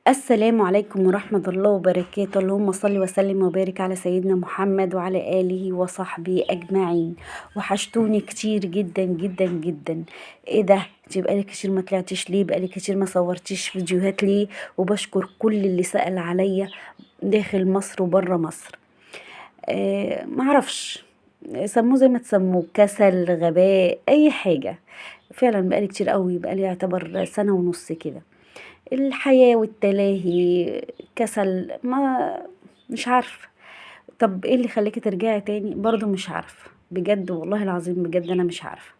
السلام عليكم ورحمة الله وبركاته. اللهم صل وسلم وبارك على سيدنا محمد وعلى آله وصحبه أجمعين. وحشتوني كتير جدا جدا جدا. ايه ده؟ انتي بقالك كتير ما طلعتيش ليه؟ بقالك كتير ما صورتيش فيديوهات ليه؟ وبشكر كل اللي سأل عليا داخل مصر وبره مصر. معرفش، سموه زي ما تسموه، كسل، غباء، اي حاجة. فعلا بقالي كتير قوي، بقالي يعتبر سنة ونص كده. الحياة والتلاهي، كسل، ما مش عارفة. طب ايه اللي خليكي ترجعي تاني؟ برضو مش عارفة، بجد والله العظيم، بجد انا مش عارفة.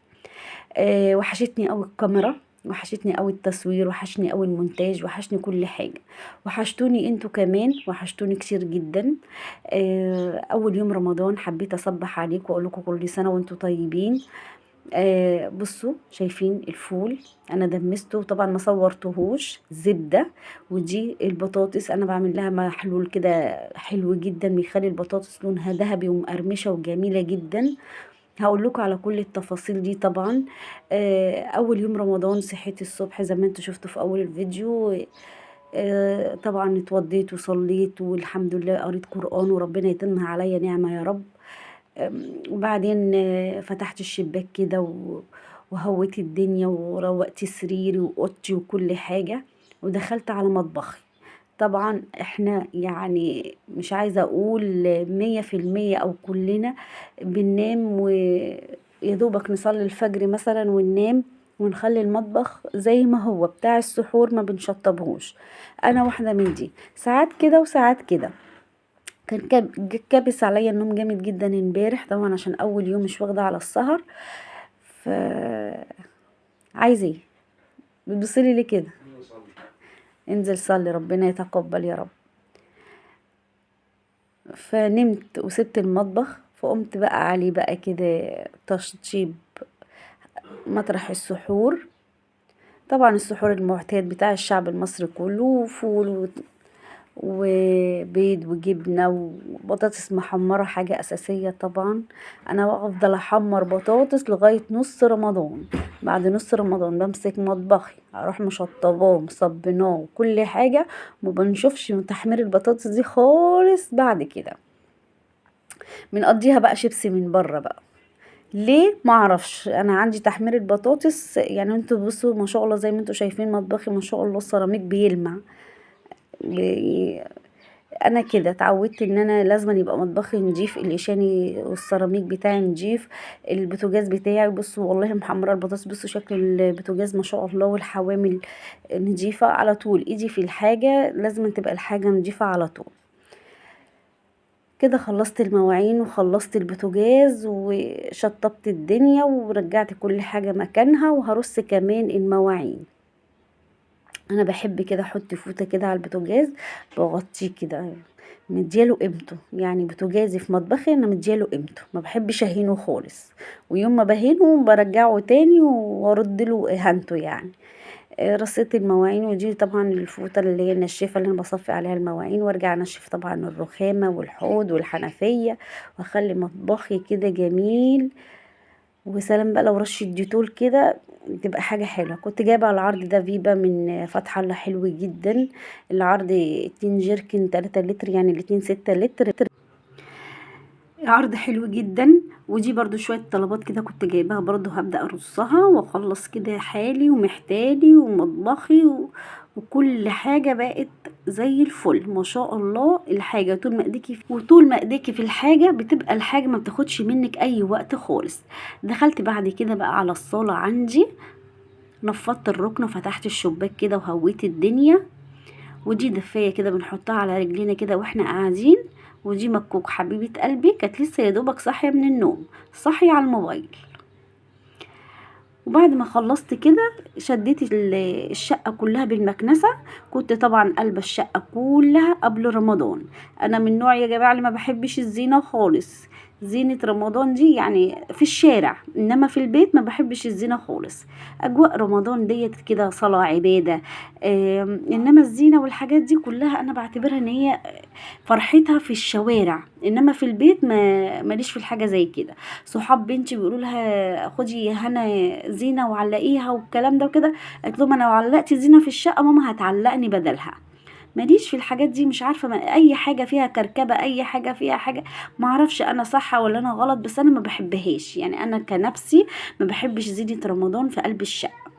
وحشتني قوي الكاميرا، وحشتني قوي التصوير، وحشني قوي المونتاج، وحشني كل حاجة. وحشتوني انتوا كمان، وحشتوني كتير جدا. اول يوم رمضان حبيت اصبح عليكم واقول لكم كل سنة وانتوا طيبين. بصوا، شايفين الفول؟ انا دمسته طبعا، ما صورتهوش، زبده. ودي البطاطس انا بعمل لها محلول كده حلو جدا، بيخلي البطاطس لونها ذهبي ومقرمشه وجميله جدا. هقول لكم على كل التفاصيل دي طبعا. اول يوم رمضان صحيت الصبح زي ما انتوا شفتوا في اول الفيديو. طبعا اتوضيت وصليت والحمد لله، قريت قرآن وربنا يتمها عليا نعمة يا رب. وبعدين فتحت الشباك كده وهويت الدنيا وروقت سريري واوضتي وكل حاجة. ودخلت على مطبخي. طبعا احنا يعني مش عايزة اقول 100% او كلنا بننام ويدوبك نصلي الفجر مثلا وننام، ونخلي المطبخ زي ما هو بتاع السحور، ما بنشطبهوش. انا واحدة من دي، ساعات كده وساعات كده. كان كابس عليا النوم جامد جدا امبارح، طبعا عشان اول يوم مش واخده على السهر. ف عايز ايه؟ بتبصلي ليه كده؟ انزل صلي، ربنا يتقبل يا رب. فنمت وسبت المطبخ، فقمت بقى علي بقى كده تشطيب مطرح السحور. طبعا السحور المعتاد بتاع الشعب المصري كله، فول وبيض وجبنة وبطاطس محمرة، حاجة أساسية طبعا. أنا بفضل أحمر بطاطس لغاية نص رمضان. بعد نص رمضان بمسك مطبخي، أروح مشطباه مصبناه وكل حاجة. مبنشوفش من تحمير البطاطس دي خالص بعد كده. بنقضيها بقى شيبسي من بره بقى. ليه؟ معرفش. انا عندي تحمير البطاطس، يعني انتوا بصوا ما شاء الله، زي ما انتوا شايفين مطبخي ما شاء الله السيراميك بيلمع. انا كده اتعودت ان انا لازم يبقى مطبخي نضيف، الاشاني والسيراميك بتاعي نضيف. البوتاجاز بتاعي بصوا والله محمره البطاطس، بصوا شكل البوتاجاز ما شاء الله، والحوامل نضيفه على طول. ايدي في الحاجه لازم تبقى الحاجه نضيفه على طول. كده خلصت المواعين وخلصت البوتاجاز وشطبت الدنيا ورجعت كل حاجه مكانها، وهرص كمان المواعين. انا بحب كده احط فوطه كده على البوتاجاز، بغطيه كده، مدياله قيمته. يعني بوتاجازي في مطبخي انا مدياله قيمته، ما بحبش اهينه خالص. ويوم ما بهينه برجعه تاني وارد له اهانته يعني. رصيت المواعين، ودي طبعا الفوطه اللي هي النشافه اللي انا بصفي عليها المواعين، وارجع انشف طبعا الرخامه والحوض والحنفيه، واخلي مطبخي كده جميل. وسلام بقى لو رشة ديتول كده، تبقى حاجة حلوة. كنت جايبة على العرض ده فيبا من فتح الله، حلو جدا. العرض 2 جيركن 3 لتر، يعني الاتنين 6 لتر. عرض حلو جدا. ودي برضو شوية طلبات كده كنت جايباها، برضو هبدأ ارصها واخلص كده حالي ومحتالي ومطبخي وكل حاجة بقت زي الفل ما شاء الله. الحاجة طول ما ايديكي في الحاجة بتبقى الحاجة ما بتاخدش منك اي وقت خالص. دخلت بعد كده بقى على الصالة عندي، نفضت الركن وفتحت الشباك كده وهويت الدنيا. ودي دفاية كده بنحطها على رجلينا كده واحنا قاعدين. ودي مكوك حبيبة قلبي، كانت لسه يدوبك صاحية من النوم، صاحية على الموبايل. وبعد ما خلصت كده شديت الشقة كلها بالمكنسة. كنت طبعا قلبة الشقة كلها قبل رمضان. انا من نوع يا جماعة اللي ما بحبش الزينة خالص. زينة رمضان دي يعني في الشارع، انما في البيت ما بحبش الزينة خالص. اجواء رمضان ديت كده صلاة عبادة. انما الزينة والحاجات دي كلها انا بعتبرها ان هي فرحتها في الشوارع، انما في البيت ما ماليش في الحاجة زي كده. صحاب بنتي بيقولوا لها خدي يا هنا زينة وعلقيها والكلام ده وكده. قالت لهم انا لو علقت زينة في الشقة ماما هتعلقني بدلها. ماليش في الحاجات دي، مش عارفه، اي حاجه فيها كركبه، اي حاجه فيها حاجه، ما اعرفش انا صح ولا انا غلط، بس انا ما بحبهاش يعني، انا كنفسي ما بحبش زينه رمضان في قلب الشقه.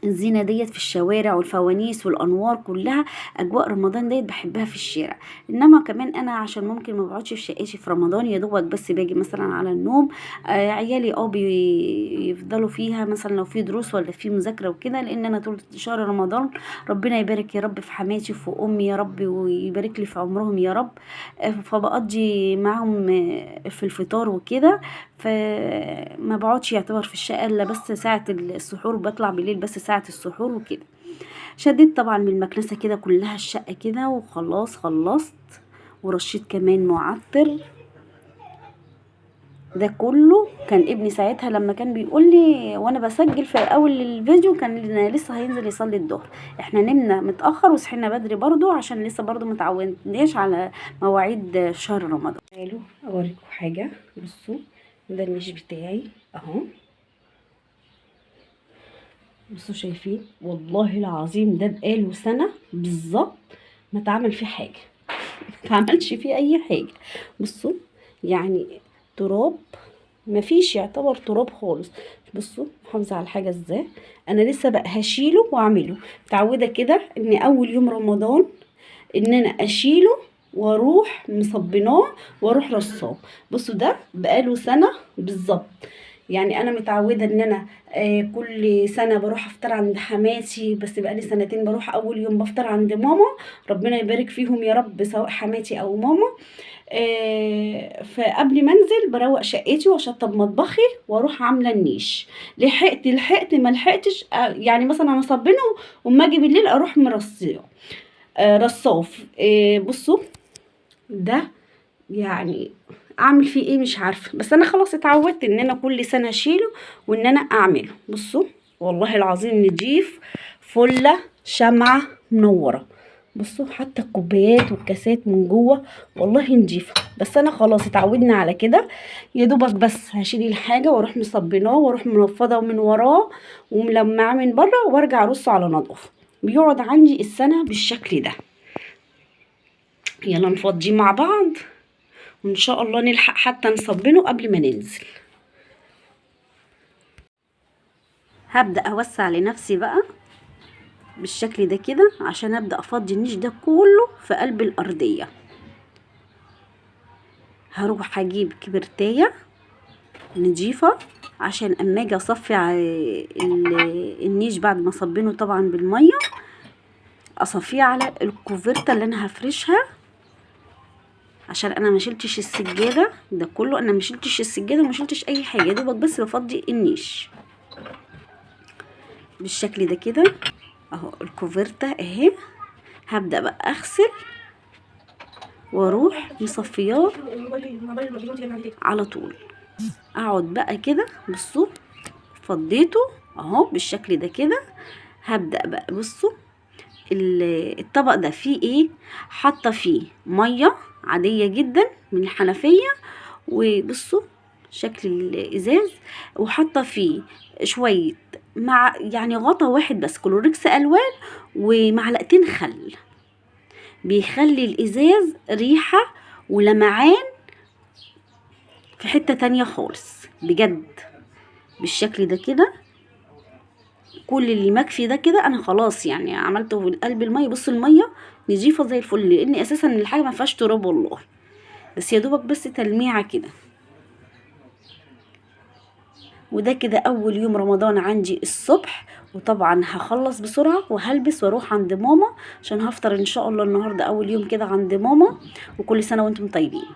الزينة ديت في الشوارع والفوانيس والأنوار كلها، أجواء رمضان ديت بحبها في الشارع. إنما كمان أنا عشان ممكن ما بقعدش في شقتي في رمضان، يا دوبك بس باجي مثلا على النوم. عيالي بيفضلوا فيها مثلا لو في دروس ولا في مذاكرة وكده، لأن أنا طول شهر رمضان ربنا يبارك يا رب في حماتي وفي أمي يا رب، ويبارك لي في عمرهم يا رب. فبقضي معاهم في الفطار وكده. فما بقعدش يعتبر في الشقة الا بس ساعة السحور، بطلع بالليل بس ساعة السحور وكده. شديت طبعا من المكنسة كده كلها الشقة كده وخلاص خلصت، ورشيت كمان معطر. ده كله كان ابني ساعتها لما كان بيقول لي وانا بسجل في اول الفيديو، كان لسه هينزل يصلي الظهر. احنا نمنا متاخر وصحينا بدري برضو عشان لسه برضو متعودناش على مواعيد شهر رمضان. تعالوا اوريكم حاجه، بصوا ده النيش بتاعي اهو، بصوا شايفين، والله العظيم ده بقاله سنه بالظبط ما اتعمل فيه حاجه، ما اتعملش فيه اي حاجه. بصوا يعني تراب، مفيش يعتبر تراب خالص. بصوا محافظه على الحاجه ازاي. انا لسه بقى هشيله واعمله، متعوده كده ان اول يوم رمضان ان انا اشيله واروح مصبناه واروح رصاه. بصوا ده بقاله سنه بالظبط. يعني انا متعوده ان انا كل سنه بروح افطر عند حماتي، بس بقالي سنتين بروح اول يوم بفطر عند ماما، ربنا يبارك فيهم يا رب سواء حماتي او ماما. فقبل ما انزل بروق شقتي واشطب مطبخي واروح عامله النيش. لحقت ما لحقتش يعني مثلا انا صبنه وما اجي بالليل اروح مرصيه رصاف. بصوا ده يعني اعمل فيه ايه مش عارفه، بس انا خلاص اتعودت ان انا كل سنه اشيله وان انا اعمله. بصوا والله العظيم نضيف، فله شمعه منوره. بصوا حتى الكوبايات والكاسات من جوه والله نضيفه، بس انا خلاص اتعودنا على كده. يا دوبك بس هشيل الحاجه واروح مصبناه واروح منفضه من وراه وملمعه من بره وارجع ارصه على نظافه. بيقعد عندي السنه بالشكل ده. يلا نفضيه مع بعض وان شاء الله نلحق حتى نصبنه قبل ما ننزل. هبدأ اوسع لنفسي بقى بالشكل ده كده عشان ابدأ افضي النيش ده كله في قلب الارضية. هروح اجيب كبرتاية نضيفة عشان اما اجي اصفي النيش بعد ما صبنه طبعا بالمية، اصفيه على الكوفرتة اللي انا هفرشها، عشان انا ما شلتش السجاده ده كله، انا ما شلتش السجاده وما شلتش اي حاجه، دوبك بس بفضي النيش بالشكل ده كده اهو. الكوفرته اهي، هبدا بقى اغسل واروح مصفياه على طول. اقعد بقى كده، بصوا فضيته اهو بالشكل ده كده. هبدا بقى بصوا الطبق ده فيه ايه، حاطه فيه ميه عاديه جدا من الحنفيه، وبصوا شكل الازاز، وحاطه فيه شويه مع يعني غطا واحد بس كلوركس الوان ومعلقتين خل، بيخلي الازاز ريحه ولمعان في حته تانية خالص بجد بالشكل ده كده. كل اللي مكفي ده كده انا خلاص يعني عملته في قلب الميه. بص الميه نضيفه زي الفل لان اساسا الحاجه ما فيهاش تراب والله، بس يا دوبك بس تلميعه كده. وده كده اول يوم رمضان عندي الصبح، وطبعا هخلص بسرعه وهلبس واروح عند ماما عشان هفطر ان شاء الله النهارده اول يوم كده عند ماما. وكل سنه وانتم طيبين.